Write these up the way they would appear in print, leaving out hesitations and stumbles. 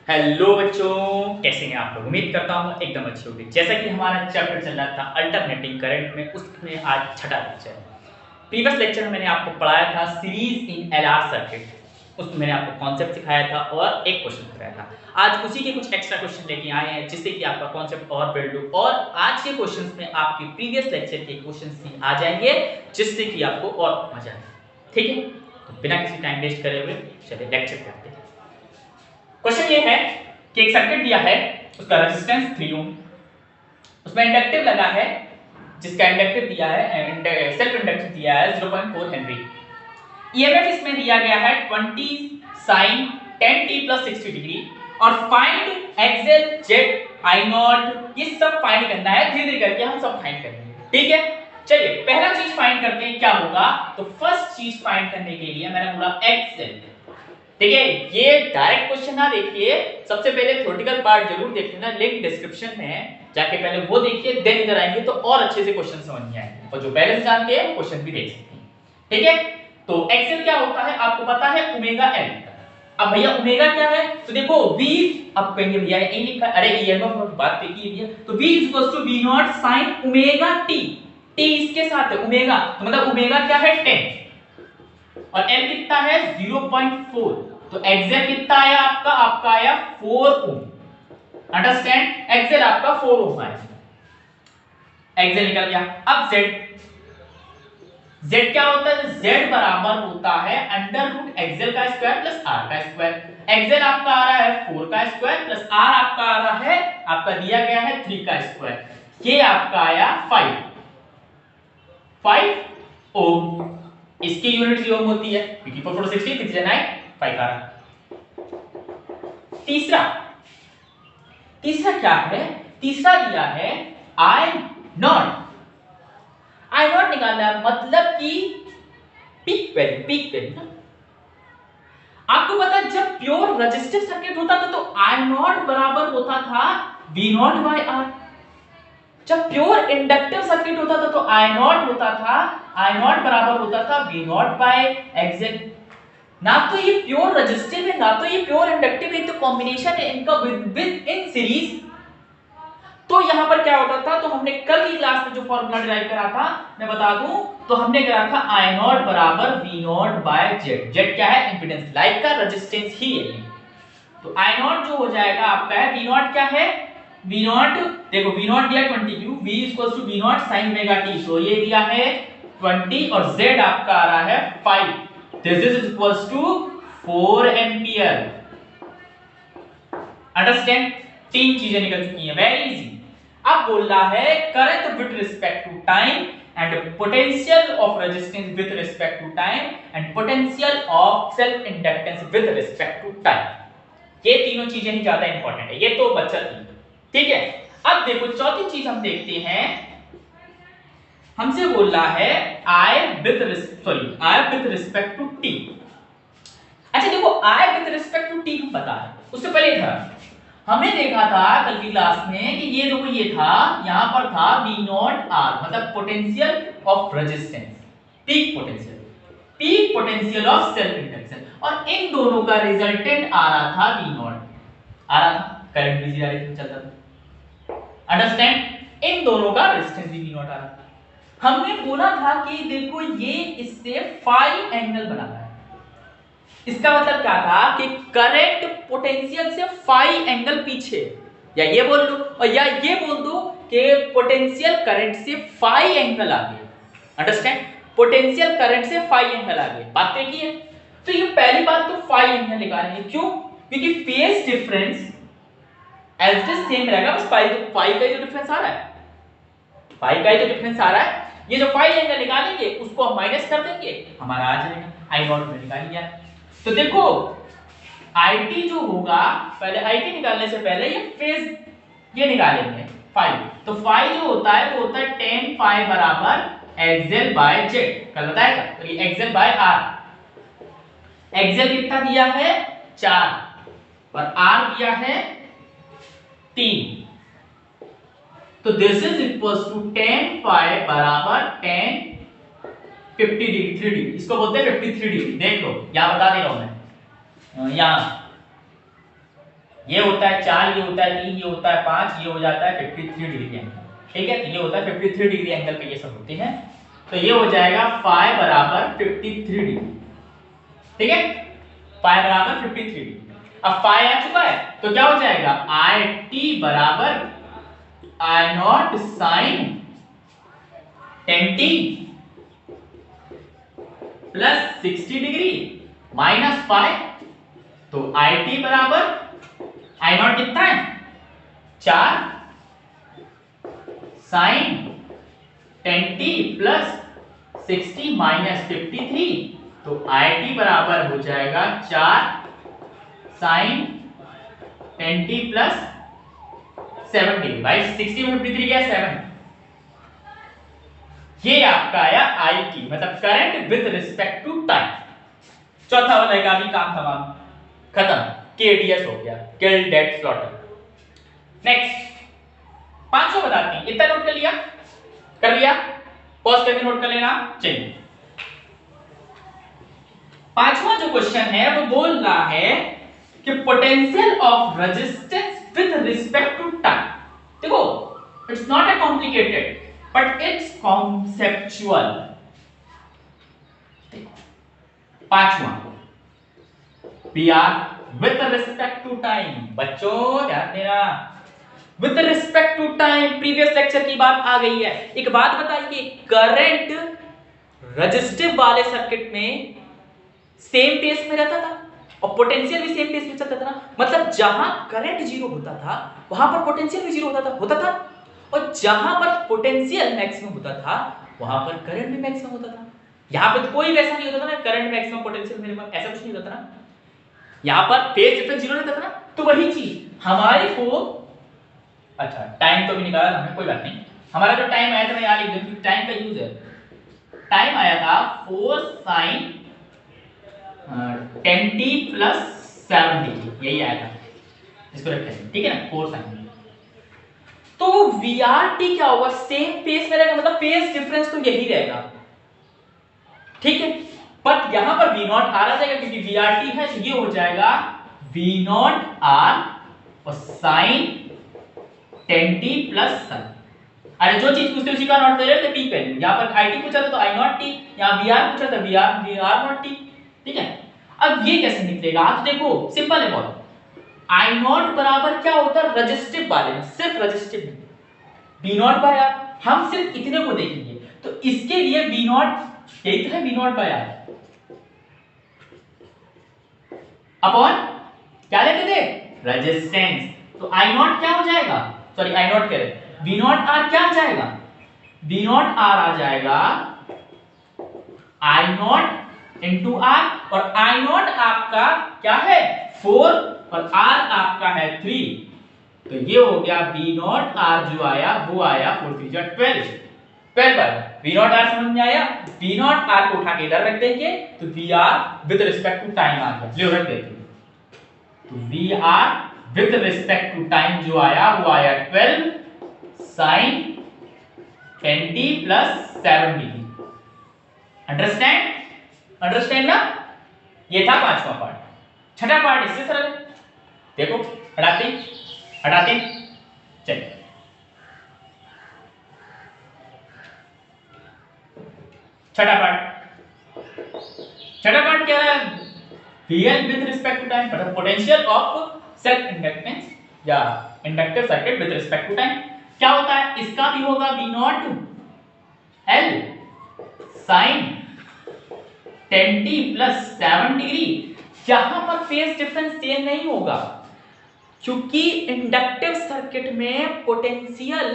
Hello बच्चों, कैसे हैं आप लोग। उम्मीद करता हूँ एकदम अच्छे होंगे। जैसा कि हमारा चैप्टर चल रहा था अल्टरनेटिंग करंट में, उसमें आज छठा लेक्चर है। प्रीवियस लेक्चर में मैंने आपको पढ़ाया था सीरीज इन एलआर सर्किट। उसमें मैंने आपको कॉन्सेप्ट सिखाया था और एक क्वेश्चन कराया था। आज उसी के कुछ एक्स्ट्रा क्वेश्चन लेके आए हैं जिससे कि आपका कॉन्सेप्ट और बिल्ड हो, और आज के क्वेश्चन में आपके प्रीवियस लेक्चर के क्वेश्चन आ जाएंगे जिससे कि आपको और मजा आए। ठीक है, तो बिना किसी टाइम वेस्ट करे हुए चलिए लेक्चर करते हैं। क्वेश्चन ये है कि एक सर्किट दिया है, उसका रेजिस्टेंस 3 ओम, उसमें इंडक्टिव लगा है जिसका इंडक्टिव दिया है, सेल्फ इंडक्टिव दिया है 0.4 हेनरी। ईएमएफ इसमें दिया गया है 20 sin 10t + 60 डिग्री, और find XL Z I not, ये सब फाइंड करना है। धीरे धीरे करके हम सब फाइंड करेंगे, ठीक है। चलिए पहला चीज फाइंड करते हैं क्या होगा। तो फर्स्ट चीज फाइंड करने के लिए मैंने बोला एक्सएल, ठीक है। ये डायरेक्ट क्वेश्चन ना देखिए, सबसे पहले थ्योरेटिकल पार्ट जरूर देख लेना, लिंक डिस्क्रिप्शन में है, जाके पहले वो देखिए, देन इधर आएंगे तो और अच्छे से क्वेश्चन समझ में आएंगे, और जो पहले से जानते हैं वो क्वेश्चन भी देख सकते हैं, ठीक है। तो एक्सेल क्या होता है आपको पता है, ओमेगा एल। अब भैया ओमेगा क्या है, तो देखो v, अब कहेंगे भैया ये लिखा, अरे ईएमएफ पर बात पे की भैया, तो v = v0 sin omega t, t इसके साथ है ओमेगा, तो मतलब ओमेगा क्या है 10, और l कितना है 0.4, तो एक्सेल कितना आया आपका आया 4 ओम। अंडरस्टैंड, एक्सेल आपका 4 ओम आया, एक्सेल निकल गया। अब z क्या होता है, z बराबर होता है √ एक्सेल का स्क्वायर प्लस r का स्क्वायर। एक्सेल आपका आ रहा है 4 का स्क्वायर प्लस r आपका आ रहा है, आपका दिया गया है 3 का स्क्वायर, ये आपका आया 5 ओम। इसकी यूनिट ओम होती है, क्योंकि 4 4 60, 6 9 5 आ रहा। तीसरा क्या है, तीसरा दिया है आई नॉट। आई नॉट निकालना है, मतलब कि पीक वैल्यू ना। आपको पता है जब प्योर रेजिस्टिव सर्किट होता था तो आई नॉट बराबर होता था V0/R। जब प्योर इंडक्टिव सर्किट होता था तो आई नॉट बराबर होता था V0/XL। ना तो ये प्योर रेजिस्टिव है, ना तो ये प्योर इंडक्टिव है, तो कॉम्बिनेशन है इनका विद इन सीरीज। तो यहां पर क्या होता था, तो हमने कल की क्लास में जो फॉर्मूला डिराइव करा था मैं बता दूं, तो हमने करा था I नॉट बराबर V0/Z। Z क्या है, इंपेडेंस, लाइक का रेजिस्टेंस ही है। तो I नॉट जो हो जाएगा आपका है, V0 क्या है, V0 देखो, V0 दिया 20 Q, V = V0 sin omega t, तो ये दिया है 20 और Z आपका आ रहा है 5, this is equals to 4 ampere. Understand, तीन चीजें निकल चुकी हैं, वेरी इजी। अब बोल रहा है current with respect to time and potential of resistance with respect to time and potential of self inductance with respect to time. ये तीनों चीजें ही ज्यादा इंपॉर्टेंट है, ये तो बच्चा थी, ठीक है। अब देखो चौथी चीज हम देखते हैं, हमसे बोल रहा है I with respect to t। अच्छा देखो, I with respect to t हम बता रहे, उससे पहले था हमने देखा था कल की क्लास में कि ये देखो, ये था यहां पर था V0R, मतलब potential of resistance, peak potential of self induction, और इन दोनों का रिजल्टेंट आ रहा था V0, आ रहा था करंट भी डायरेक्शन चलता था। अंडरस्टैंड, इन दोनों का रेजिस्टेंस भी V0 आ रहा था। हमने बोला था कि देखो ये इससे फाई एंगल बना है, इसका मतलब क्या था कि करंट पोटेंशियल से फाई एंगल पीछे, या ये बोल दो, और या ये बोल दो कि पोटेंशियल करंट से फाई एंगल आगे। अंडरस्टैंड, पोटेंशियल करंट से फाई एंगल आगे, बात की है। तो ये पहली बात तो फाई एंगल निकालेंगे, क्यों, क्योंकि phase difference as it is same रहेगा, बस फाई का जो डिफरेंस आ रहा है, फाई का जो डिफरेंस आ रहा है, ये जो फाई एंगल निकालेंगे उसको हम माइनस कर देंगे, हमारा आ जाएगा आई नॉट में निकाल लिया। तो देखो IT जो होगा, पहले IT निकालने से पहले ये फेज ये निकालेंगे फाई, तो फाई जो होता है वो होता है tan फाई बराबर XL/Z, कल बताएगा, तो ये XL/R, XL कितना दिया है 4 और R दिया है 3, तो this is equals to tan phi बराबर tan 50 डिग्री 3 डिग्री, इसको बोलते हैं 53 डिग्री। देख लो यहां बता दे रहा हूं मैं, यहां ये होता है 4, ये होता है 3, ये होता है 5, ये हो जाता है 53 डिग्री एंगल। ठीक है, तो ये होता है 53 डिग्री एंगल पे ये सब होते हैं। तो ये हो जाएगा फाई बराबर 53 डिग्री। ठीक है, फाई बराबर 53 डिग्री। अब फाई आ चुका है तो क्या हो जाएगा, आई टी बराबर I naught sine 10t plus 60 degree minus phi. तो आई टी बराबर आई नॉट कितना है 4 साइन 10t प्लस 60 माइनस 53। तो आई टी बराबर हो जाएगा 4 साइन 10t प्लस 70। भाई 60 में 53 क्या है 7। ये आपका आया आई टी मतलब current with respect to time. चौथा वाला का भी काम तमाम खत्म, केडीएस हो गया, किल डेड स्लॉटर। नेक्स्ट पांचों बताते हैं, इतना नोट कर लिया, कर लिया, पॉज करके नोट कर लेना। चलिए पांचवा जो क्वेश्चन है वो बोल रहा है कि potential of resistance with respect to time. देखो it's not a complicated but it's conceptual. पांचवा V R with respect to time. बच्चों ध्यान देना, with respect to time previous lecture की बात आ गई है। एक बात बताइए, करंट रेजिस्टिव वाले सर्किट में सेम पेस में रहता था और पोटेंशियल भी सेम पेस में चलता था ना। मतलब जहां करंट जीरो होता था वहां पर पोटेंशियल भी जीरो होता था और जहां पर पोटेंशियल मैक्सिमम होता था वहां पर करंट भी मैक्सिमम होता था। यहां पे कोई वैसा नहीं होता था ना, करंट मैक्सिमम पोटेंशियल मिनिमम ऐसा कुछ नहीं होता था ना। यहां पर फेज डिफरेंस जीरो रहता था ना। तो वही चीज हमारे को, अच्छा टाइम तो भी निकाला था हमने, कोई बात नहीं। हमारा जो टाइम आया था मैं यहां लिख दूं, टाइम का यूज है। टाइम आया था 4 sin 10t प्लस 70, यही आया था, इसको रखते हैं, ठीक है ना, 4 sin। तो VRT क्या होगा, सेम फेज में रहेगा, मतलब फेज डिफरेंस तो यही रहेगा, ठीक है। बट यहां पर V नॉट आर आ जाएगा क्योंकि VRT है, तो ये हो जाएगा V नॉट आर और साइन 10t प्लस sin। अरे जो चीज पूछते उसी का नॉट ले लेते टी वैल्यू। यहां पर IT पूछा था तो I नॉट t, यहां VR पूछा था VR नॉट t, ठीक है। अब ये कैसे निकलेगा, आप देखो सिंपल है बहुत। I नॉट बराबर क्या होता है रेजिस्टिव वाले में, सिर्फ रेजिस्टिव में V नॉट बाय R। हम सिर्फ इतने को देखेंगे तो इसके लिए V नॉट यही तो है, V not by R upon क्या लेते थे रेजिस्टेंस। तो I नॉट क्या हो जाएगा, सॉरी I नॉट कह रहे, V नॉट R क्या आ जाएगा, V नॉट R आ जाएगा I नॉट इंटू R, और I नॉट आपका क्या है 4 और R आपका है 3। तो ये हो गया V नॉट R जो आया वो आया 4 3 12 पर V नॉट R समझ में आया। V नॉट R को उठा के इधर रख देंगे तो VR with respect to time आ गया, ले रख देते। तो VR with respect to time जो आया वो आया 12 sin 10t प्लस 70। अंडरस्टैंड ना। ये था पांचवा पार्ट। छठा पार्ट इससे सरल है, देखो हटाते चलिए। छठा पार्ट क्या है, VL with respect to time, मतलब पोटेंशियल ऑफ सेल्फ इंडक्टेंस या inductive circuit with respect to time. क्या होता है, इसका भी होगा V not L sin 10t plus 7 degree. यहां पर फेज डिफरेंस सेम नहीं होगा क्योंकि इंडक्टिव सर्किट में पोटेंशियल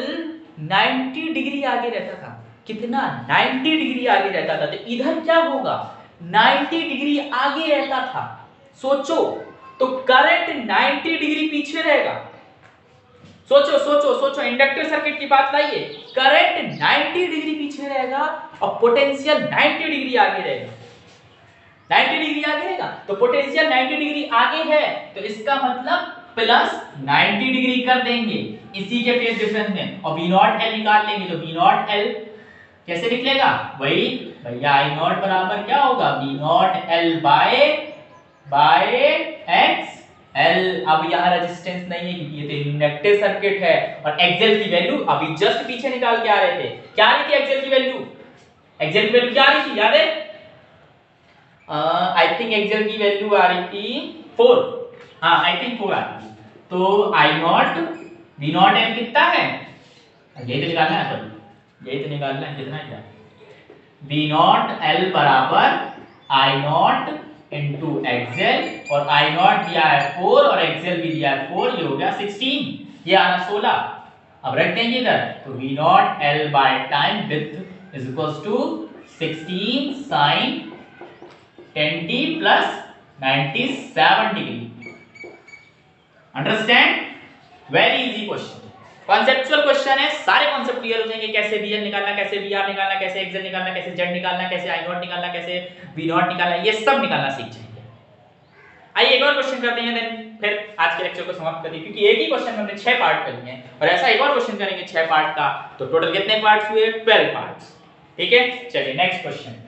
90 डिग्री आगे रहता था। कितना, 90 डिग्री आगे रहता था। तो इधर क्या होगा, 90 डिग्री आगे रहता था। सोचो तो करंट 90 डिग्री पीछे रहेगा। सोचो इंडक्टिव सर्किट की बात लाइए, करंट 90 डिग्री पीछे रहेगा और पोटेंशियल 90 डिग्री आगे रहेगा। 90 डिग्री आगे रहेगा तो पोटेंशियल 90 डिग्री आगे है, तो इसका मतलब प्लस 90 डिग्री कर देंगे इसी के फेज डिफरेंस में और V नॉट L निकाल लेंगे। तो V नॉट L कैसे निकलेगा, वही भैया I नॉट बराबर क्या होगा V not L by x L अब यहाँ रेजिस्टेंस नहीं है क्योंकि ये तो इंडक्टिव सर्किट है। और एक्सएल की वैल्यू अभी जस्ट पीछे निकाल के आ रहे थे, क्या आ रही थी एक्सएल की वैल्यू? एक्सएल की वैल्यू क्या आ रही थी याद है? आई थिंक एक्सएल की वैल्यू आ रही थी 4। हाँ आई थिंक 4 आ रही थी। तो आई नॉट वी नॉट एल कितना है, यही तो निकालना है, सॉरी यही तो निकालना है, कितना क्या वी नॉट एल बराबर आई नॉट इंटू एक्सएल, और आई नॉट दिया है 4 और एक्सएल भी दिया है 4, ये हो गया 16, ये आ रहा 16। अब रखते हैं इधर, तो V not L by time with is equals to 16 sin 10t plus 97 degree. Understand? Very easy question, conceptual question है, सारे कॉन्सेप्ट क्लियर हो जाएंगे, कैसे वीएल निकालना, कैसे वीआर निकालना, कैसे एक्सएल निकालना, कैसे जेड निकालना, कैसे आई नॉट निकालना, कैसे वी नॉट निकालना, ये सब निकालना सीख जाएंगे। आइए एक और क्वेश्चन करते हैं, देन फिर आज के लेक्चर को समाप्त करते हैं, क्योंकि एक ही क्वेश्चन में हमने 6 पार्ट कर लिए हैं और ऐसा एक और क्वेश्चन करेंगे 6 पार्ट का, तो टोटल कितने पार्ट्स हुए? 12 पार्ट्स। ठीक है, चलिए नेक्स्ट क्वेश्चन।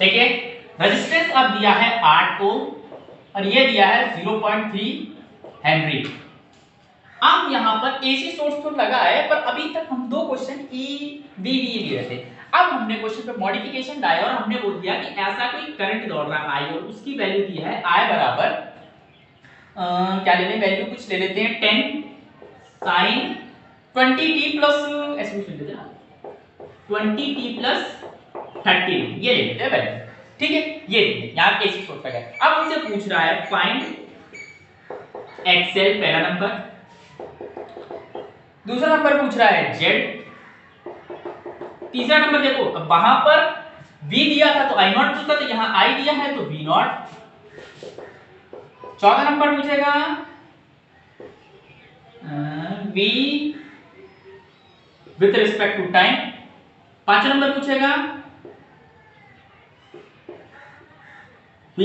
देखिए रेजिस्टेंस अब दिया है 8 ओम और ये दिया है 0.3 हेनरी। अब यहाँ पर एसी सोर्स तो लगा है, पर अभी तक हम दो क्वेश्चन ई वी वी लिए थे। अब हमने क्वेश्चन पे मॉडिफिकेशन लाया और हमने बोल दिया कि ऐसा कोई करंट दौड़ रहा है आई और उसकी वैल्यू दी है आई बराबर क्या ले लें वैल्यू, कुछ ले लेते हैं 10 sin 20t प्लस ऐसे कुछ ले लेते हैं 20t प्लस 30, ये ले लेते हैं वैल्यू। ठीक है, ये यहाँ एसी सोर्स का है। अब हमसे पूछ रहा है फाइंड एक्सएल, पहला नंबर। दूसरा नंबर पूछ रहा है जेड। तीसरा नंबर देखो, अब वहां पर V दिया था तो I नॉट पूछता, तो यहां I दिया है तो V नॉट। चौथा नंबर पूछेगा V with respect to time. पांचवा नंबर पूछेगा V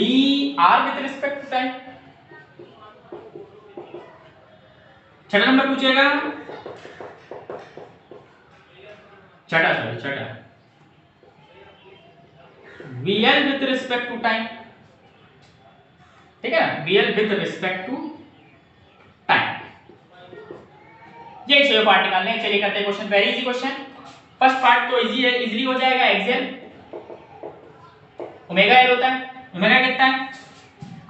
R with respect to time. छठा नंबर पूछेगा छठा VL with respect to time. ठीक है, VL with respect to time. ये छह पार्ट निकालने हैं। चलिए करते हैं question, very easy question. First part तो इजी है, इजीली हो जाएगा। एक्सएल ओमेगा एल होता है, ओमेगा कितना है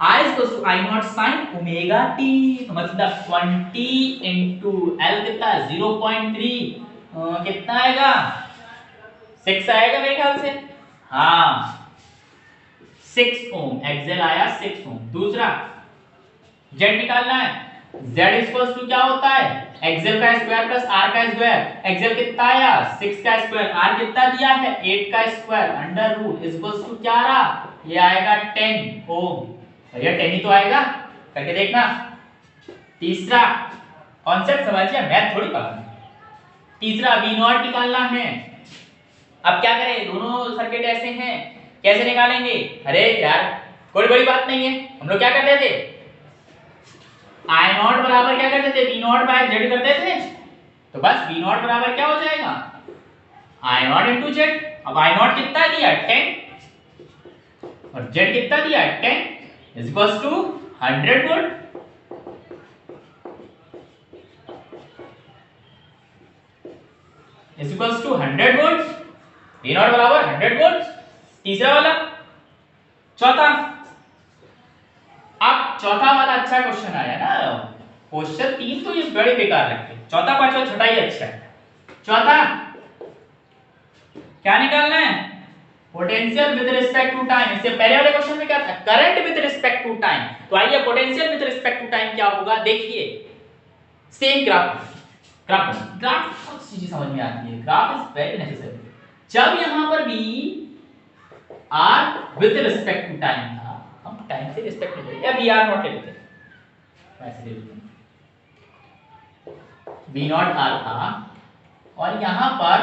I is equals to I naught sin omega t, तो मतलब 20 into L कितना है 0.3, कितना आएगा 6 आएगा मेरे ख्याल से, हाँ 6 ओम। एक्सएल आया 6 ओम। दूसरा Z निकालना है, Z is equals to क्या होता है एक्सएल का स्क्वायर प्लस R का स्क्वायर। एक्सएल कितना आया 6 का स्क्वायर, R कितना दिया है 8 का square, under root is equals to क्या रहा, ये आएगा 10 ओम। भैया 10 ही तो आएगा, करके देखना। तीसरा कॉन्सेप्ट समझिए, मैथ थोड़ी पढ़ा। तीसरा V नॉट निकालना है। अब क्या करें, दोनों सर्किट ऐसे हैं, कैसे निकालेंगे? अरे यार कोई बड़ी बात नहीं है, हम लोग क्या करते थे I नॉट बराबर क्या करते थे V नॉट बाय Z करते थे, तो बस V नॉट बराबर क्या हो जाएगा I नॉट इंटू Z। अब I नॉट कितना दिया 10 और Z कितना दिया 10 is equals to 100 volt. is equals to 100 volt, V not बराबर 100 वोल्ट। तीसरा वाला, चौथा। अब चौथा वाला अच्छा क्वेश्चन आया ना, क्वेश्चन 3 तो ये बड़े बेकार लगते हैं, चौथा पांचवा छठा ही अच्छा है। चौथा क्या निकालना है, potential with respect to time. इससे पहले वाले क्वेश्चन में क्या था, current with respect to time. तो आइए potential with respect to time क्या होगा, देखिए सेम ग्राफ सब चीजें समझ में आती है, ग्राफ इज वेरी नेसेसरी। जब यहां पर भी r with respect to time था, हम टाइम से रिस्पेक्ट ले लेते हैं, या r नॉट ले लेते हैं, ऐसे ले लेते हैं v नॉट r था और यहां पर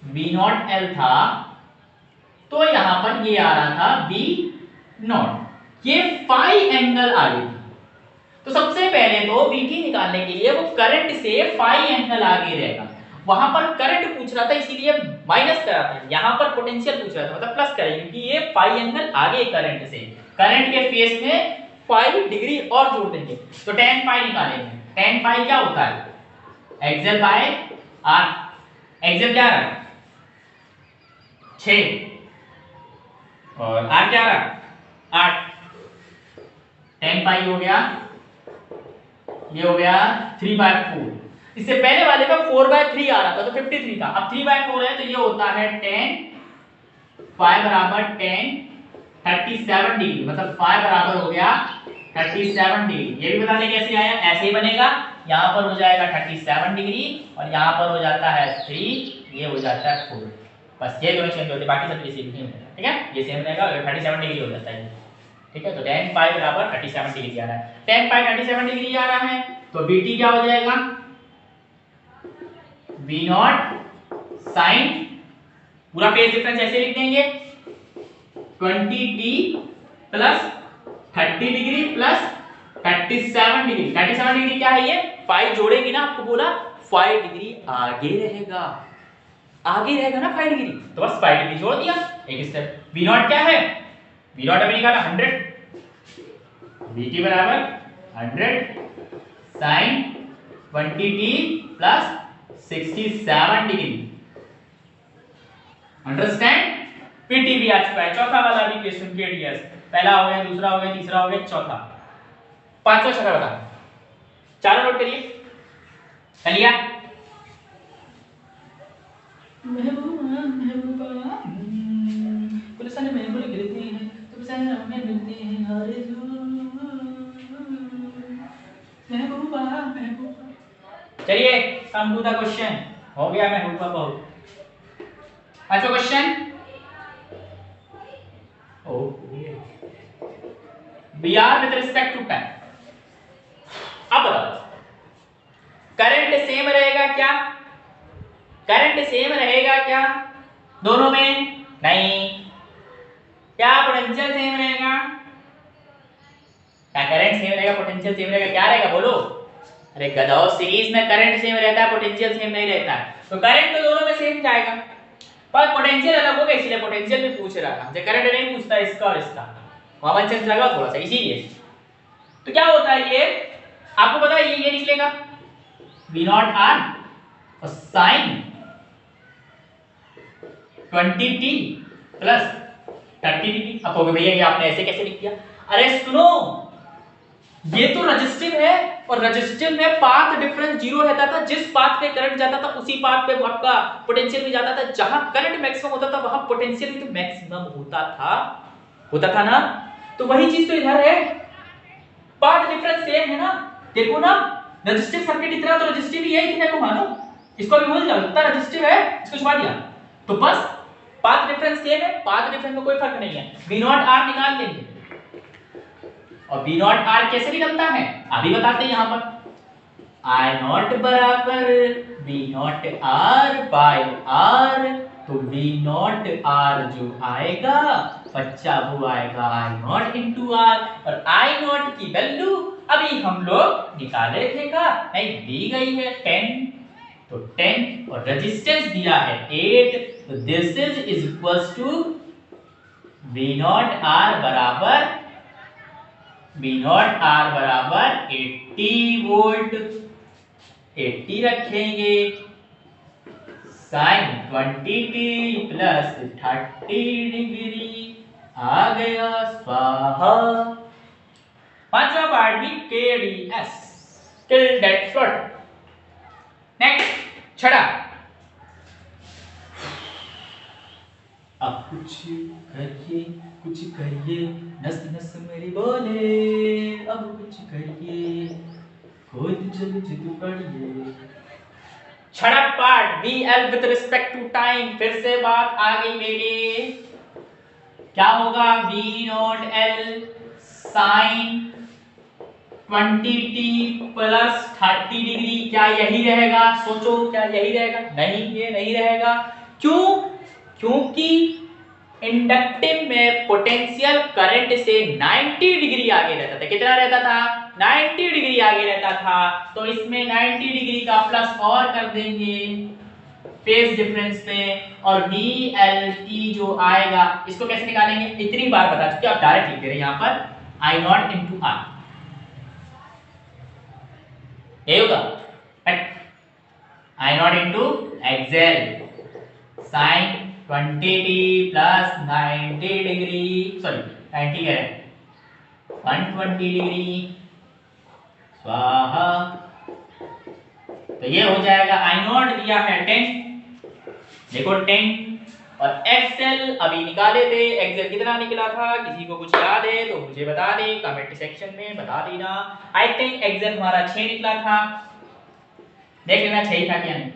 v नॉट l था तो यहाँ पर ये आ रहा था बी नॉट, ये फाई एंगल आगे थी। तो सबसे पहले तो बीटी निकालने के लिए वो करंट से फाई एंगल आगे रहेगा। वहां पर करंट पूछ रहा था इसीलिए माइनस करा था, यहाँ पर पोटेंशियल पूछ रहा था मतलब प्लस करेंगे क्योंकि ये फाई एंगल आगे करंट से, करंट के फेस में 5 डिग्री और जोड़ देंगे तो tan फाई निकालेंगे। tan फाई क्या होता है, एक्सल बाय आर, एक्सल क्या रहा 6 और आर क्या रहा 8, tan फाई हो गया, ये हो गया 3/4। इससे पहले वाले में 4/3 आ रहा था तो 53 था, अब 3/4 है तो ये होता है tan फाई बराबर tan 37 डिग्री, मतलब फाई बराबर हो गया 37 डिग्री। ये भी बता दें कैसे आया, ऐसे ही बनेगा, यहाँ पर हो जाएगा 37 डिग्री और यहाँ पर हो जाता है 3, ये हो जाता है 4, बस ये दोनों चेंज होते हैं, बाकी सब इसी नहीं होता। ठीक है, ये सेम रहेगा, 37 डिग्री हो जाता है। ठीक है, तो tan फाई बराबर 37 डिग्री आ रहा है, tan फाई 37 डिग्री आ रहा है तो बीटी क्या हो जाएगा, बी नॉट साइन, पूरा फेज डिफरेंस ऐसे लिख देंगे 20t plus 30 degree plus 37 degree. 37 degree क्या है, ये 5 जोड़ेंगे ना, आपको बोला 5 डिग्री आगे रहेगा, आगे रहेगा ना 5 डिग्री, तो बस 5 डिग्री जोड़ दिया एक स्टेप। बी नॉट क्या है, बी नॉट अभी निकाला 100, बीटी बराबर 100 sine 20t plus 67 degree. Understand, P T भी आ चुका है, चौथा वाला भी क्वेश्चन केडीएस, पहला हो गया, दूसरा हो गया, तीसरा हो गया, चौथा, पांचवा छठा बता, चारों नोट करिए, चलिए। महबूबा महबूबा पुलिस ने महबूब गिरती है तुम से हमें मिलती है आरज़ू, महबूबा महबूबा। चलिए कम टू द क्वेश्चन, हो गया महबूबा बहुत। अच्छा question, B R with respect to time. अब बताओ करंट सेम रहेगा क्या, करंट सेम रहेगा क्या दोनों में, नहीं, क्या पोटेंशियल सेम रहेगा, क्या करंट सेम रहेगा पोटेंशियल सेम रहेगा, क्या रहेगा बोलो, अरे गधाओ सीरीज में करंट सेम रहता है पोटेंशियल सेम नहीं रहता है, तो करंट तो दोनों में सेम जाएगा पर पोटेंशियल अलग होगा, इसलिए पोटेंशियल भी पूछ रहा था, करंट नहीं पूछता इसका और इसका, कॉमन सेंस लगा थोड़ा सा इसीलिए। तो क्या होता है ये, आपको पता है ये निकलेगा V नॉट आर और साइन 20t प्लस 30 डिग्री। अब कहोगे भैया ये आपने ऐसे कैसे लिख दिया, अरे सुनो ये तो रजिस्टिव है और रजिस्टिव में पाथ डिफरेंस 0 रहता था, जिस पाथ पे करंट जाता था उसी पाथ पे आपका पोटेंशियल भी जाता था, जहां करंट मैक्सिमम होता था वहां पोटेंशियल भी तो मैक्सिमम होता था ना, तो वही चीज तो इधर है, पाथ डिफरेंस सेम है ना, देखो ना रजिस्टिव सर्किट इतना तो रजिस्टिव ही है, इतने को मानो, इसको भी भूल जाओ, इतना रजिस्टिव है इसको छुपा दिया, तो बस पाथ डिफरेंस सेम है, पाथ डिफरेंस में कोई फर्क नहीं है, V नॉट आर निकाल देंगे और V नॉट आर कैसे निकलता है अभी बताते हैं, यहां पर I नॉट बराबर V not R by R, तो V नॉट आर जो आएगा बच्चा वो आएगा I नॉट इंटू आर, और I नॉट की वैल्यू अभी हम लोग निकाले थे का नहीं दी गई है 10, तो 10 और रेजिस्टेंस दिया है 8, तो this is equals to V not R बराबर 80 वोल्ट, 80 रखेंगे साइन 20t प्लस 30 डिग्री आ गया स्वाहा। पांचवा पार्ट भी KDS, kill that float. Next छठा, अब कुछ करिए नस नस मेरी बोले, अब कुछ करिए खुद जल जिद पड़िए। छठा part VL with respect to time, फिर से बात आ गई मेरी, क्या होगा V not L sine 20t plus 30 degree, क्या यही रहेगा, सोचो क्या यही रहेगा, नहीं ये नहीं रहेगा, क्यों, क्योंकि इंडक्टिव में पोटेंशियल करंट से 90 डिग्री आगे रहता था। कितना रहता था? 90 डिग्री आगे रहता था। तो इसमें 90 डिग्री का प्लस और कर देंगे फेज डिफरेंस पे, और VLT जो आएगा इसको कैसे निकालेंगे? इतनी बार बता चुके, आप डायरेक्ट लिख दे रहे हैं यहां पर I नॉट इंटू आर, ये होगा I not into X L sine 20t plus 90 degree, sorry 90 है 120 डिग्री स्वाहा। तो ये हो जाएगा I नॉट दिया है 10, देखो 10, और एक्सेल अभी निकाले थे, एक्सेल कितना निकला था? किसी को कुछ याद है तो मुझे बता दे, कमेंट सेक्शन में बता देना। आई थिंक एक्सेल हमारा 6 निकला था, देख लेना 6 था क्या नहीं।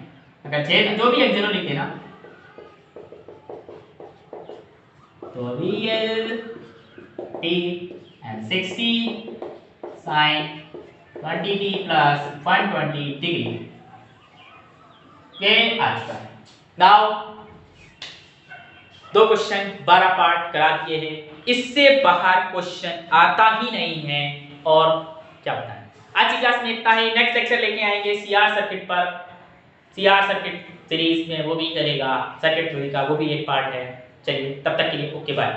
अगर 6 तो जो भी एक्सेल लिख देना। तो VLT and 60 sin 20t plus 120 degree, ये आ चुका है। नाउ 2 क्वेश्चन 12 पार्ट करा दिए हैं, इससे बाहर क्वेश्चन आता ही नहीं है, और क्या बताएं। आज की क्लास में इतना ही, नेक्स्ट लेक्चर लेके आएंगे CR सर्किट पर, CR सर्किट सीरीज में वो भी करेगा, सर्किट थ्योरी का वो भी एक पार्ट है। चलिए तब तक के लिए ओके बाय।